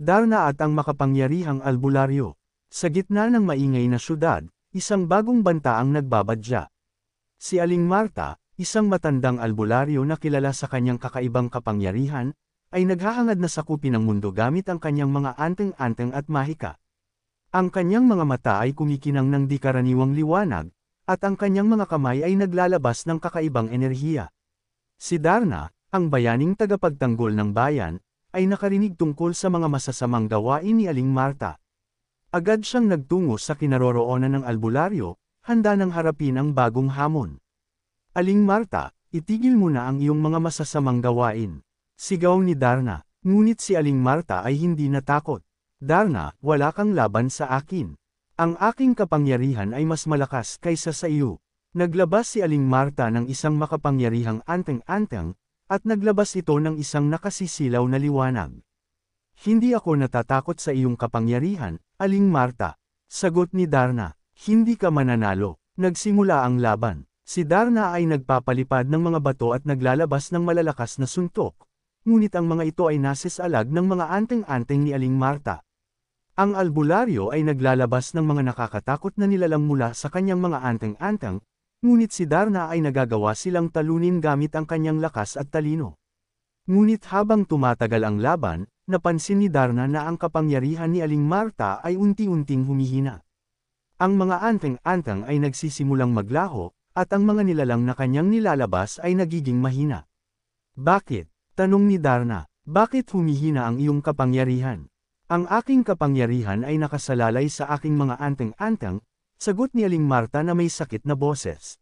Darna at ang makapangyarihang albularyo. Sa gitna ng maingay na syudad, isang bagong banta ang nagbabadya. Si Aling Marta, isang matandang albularyo na kilala sa kanyang kakaibang kapangyarihan, ay naghahangad na sakupin ang mundo gamit ang kanyang mga anteng-anteng at mahika. Ang kanyang mga mata ay kumikinang ng di karaniwang liwanag, at ang kanyang mga kamay ay naglalabas ng kakaibang enerhiya. Si Darna, ang bayaning tagapagtanggol ng bayan, ay nakarinig tungkol sa mga masasamang gawain ni Aling Marta. Agad siyang nagtungo sa kinaroroonan ng albularyo, handa nang harapin ang bagong hamon. Aling Marta, itigil mo na ang iyong mga masasamang gawain. Sigaw ni Darna, ngunit si Aling Marta ay hindi natakot. Darna, wala kang laban sa akin. Ang aking kapangyarihan ay mas malakas kaysa sa iyo. Naglabas si Aling Marta ng isang makapangyarihang anteng-anteng, at naglabas ito ng isang nakasisilaw na liwanag. Hindi ako natatakot sa iyong kapangyarihan, Aling Marta. Sagot ni Darna, hindi ka mananalo. Nagsimula ang laban. Si Darna ay nagpapalipad ng mga bato at naglalabas ng malalakas na suntok. Ngunit ang mga ito ay nasisalag ng mga anteng-anteng ni Aling Marta. Ang albularyo ay naglalabas ng mga nakakatakot na nilalang mula sa kanyang mga anteng-anteng, ngunit si Darna ay nagagawa silang talunin gamit ang kanyang lakas at talino. Ngunit habang tumatagal ang laban, napansin ni Darna na ang kapangyarihan ni Aling Marta ay unti-unting humihina. Ang mga anteng-anteng ay nagsisimulang maglaho, at ang mga nilalang na kanyang nilalabas ay nagiging mahina. Bakit? Tanong ni Darna, bakit humihina ang iyong kapangyarihan? Ang aking kapangyarihan ay nakasalalay sa aking mga anteng-anteng, sagot ni Aling Marta na may sakit na boses.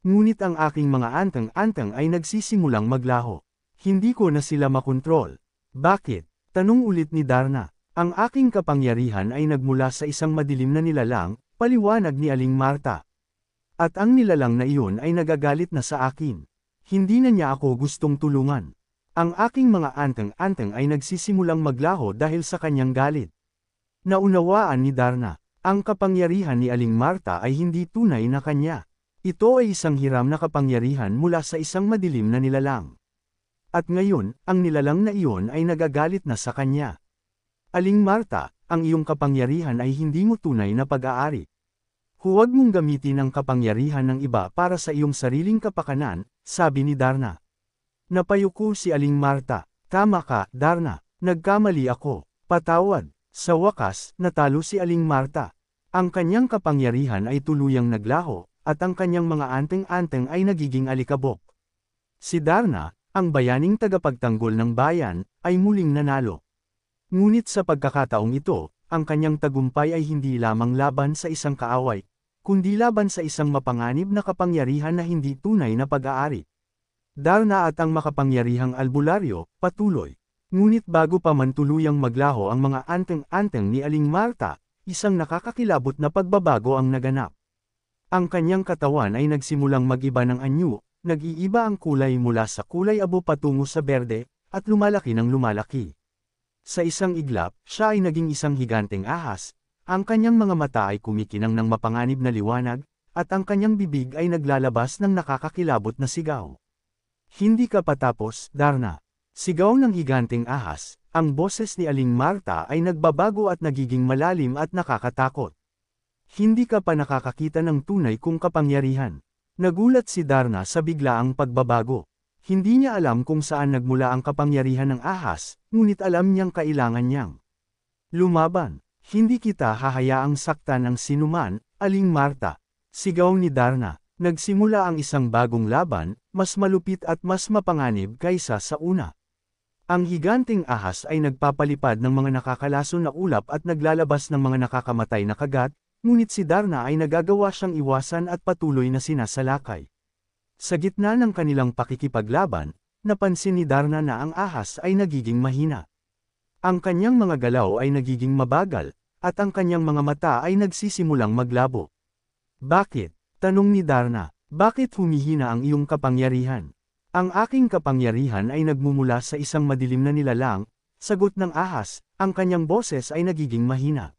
Ngunit ang aking mga anteng-anteng ay nagsisimulang maglaho. Hindi ko na sila makontrol. Bakit? Tanong ulit ni Darna. Ang aking kapangyarihan ay nagmula sa isang madilim na nilalang, paliwanag ni Aling Marta. At ang nilalang na iyon ay nagagalit na sa akin. Hindi na niya ako gustong tulungan. Ang aking mga anteng-anteng ay nagsisimulang maglaho dahil sa kanyang galit. Naunawaan ni Darna. Ang kapangyarihan ni Aling Marta ay hindi tunay na kanya. Ito ay isang hiram na kapangyarihan mula sa isang madilim na nilalang. At ngayon, ang nilalang na iyon ay nagagalit na sa kanya. Aling Marta, ang iyong kapangyarihan ay hindi mo tunay na pag-aari. Huwag mong gamitin ang kapangyarihan ng iba para sa iyong sariling kapakanan, sabi ni Darna. Napayuko si Aling Marta. Tama ka, Darna. Nagkamali ako. Patawad. Sa wakas, natalo si Aling Marta. Ang kanyang kapangyarihan ay tuluyang naglaho, at ang kanyang mga anteng-anteng ay nagiging alikabok. Si Darna, ang bayaning tagapagtanggol ng bayan, ay muling nanalo. Ngunit sa pagkakataong ito, ang kanyang tagumpay ay hindi lamang laban sa isang kaaway, kundi laban sa isang mapanganib na kapangyarihan na hindi tunay na pag-aari. Darna at ang makapangyarihang albularyo, patuloy. Ngunit bago pa man tuluyang maglaho ang mga anteng-anteng ni Aling Marta, isang nakakakilabot na pagbabago ang naganap. Ang kanyang katawan ay nagsimulang mag-iba ng anyo, nag-iiba ang kulay mula sa kulay abo patungo sa berde, at lumalaki ng lumalaki. Sa isang iglap, siya ay naging isang higanteng ahas, ang kanyang mga mata ay kumikinang ng mapanganib na liwanag, at ang kanyang bibig ay naglalabas ng nakakakilabot na sigaw. Hindi ka patapos, Darna. Sigaw ng higanteng ahas, ang boses ni Aling Marta ay nagbabago at nagiging malalim at nakakatakot. Hindi ka pa nakakakita ng tunay kong kapangyarihan. Nagulat si Darna sa biglaang pagbabago. Hindi niya alam kung saan nagmula ang kapangyarihan ng ahas, ngunit alam niyang kailangan niyang lumaban. Hindi kita hahayaang saktan ng sinuman, Aling Marta. Sigaw ni Darna. Nagsimula ang isang bagong laban, mas malupit at mas mapanganib kaysa sa una. Ang higanteng ahas ay nagpapalipad ng mga nakakalason na ulap at naglalabas ng mga nakakamatay na kagat, ngunit si Darna ay nagagawa siyang iwasan at patuloy na sinasalakay. Sa gitna ng kanilang pakikipaglaban, napansin ni Darna na ang ahas ay nagiging mahina. Ang kanyang mga galaw ay nagiging mabagal, at ang kanyang mga mata ay nagsisimulang maglabo. Bakit? Tanong ni Darna, bakit humihina ang iyong kapangyarihan? Ang aking kapangyarihan ay nagmumula sa isang madilim na nilalang, sagot ng ahas, ang kanyang boses ay nagiging mahina.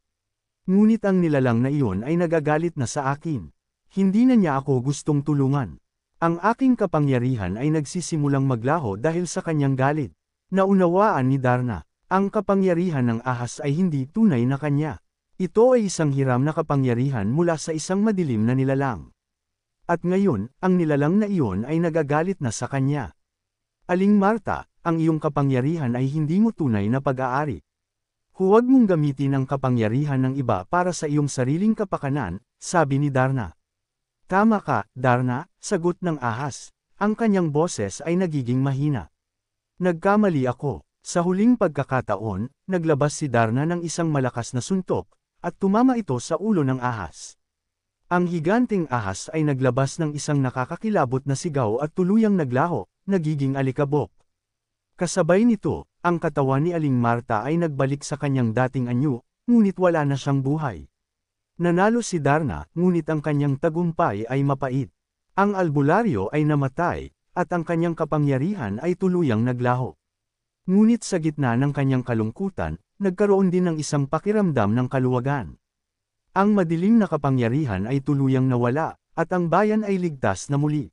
Ngunit ang nilalang na iyon ay nagagalit na sa akin. Hindi na niya ako gustong tulungan. Ang aking kapangyarihan ay nagsisimulang maglaho dahil sa kanyang galit. Naunawaan ni Darna, Ang kapangyarihan ng ahas ay hindi tunay na kanya. Ito ay isang hiram na kapangyarihan mula sa isang madilim na nilalang. At ngayon, ang nilalang na iyon ay nagagalit na sa kanya. Aling Marta, ang iyong kapangyarihan ay hindi mo tunay na pag-aari. Huwag mong gamitin ang kapangyarihan ng iba para sa iyong sariling kapakanan, sabi ni Darna. Tama ka, Darna, sagot ng ahas. Ang kanyang boses ay nagiging mahina. Nagkamali ako. Sa huling pagkakataon, naglabas si Darna ng isang malakas na suntok, at tumama ito sa ulo ng ahas. Ang higanting ahas ay naglabas ng isang nakakakilabot na sigaw at tuluyang naglaho, nagiging alikabok. Kasabay nito, ang katawan ni Aling Marta ay nagbalik sa kanyang dating anyo, ngunit wala na siyang buhay. Nanalo si Darna, ngunit ang kanyang tagumpay ay mapait. Ang albularyo ay namatay, at ang kanyang kapangyarihan ay tuluyang naglaho. Ngunit sa gitna ng kanyang kalungkutan, nagkaroon din ng isang pakiramdam ng kaluwagan. Ang madilim na kapangyarihan ay tuluyang nawala, at ang bayan ay ligtas na muli.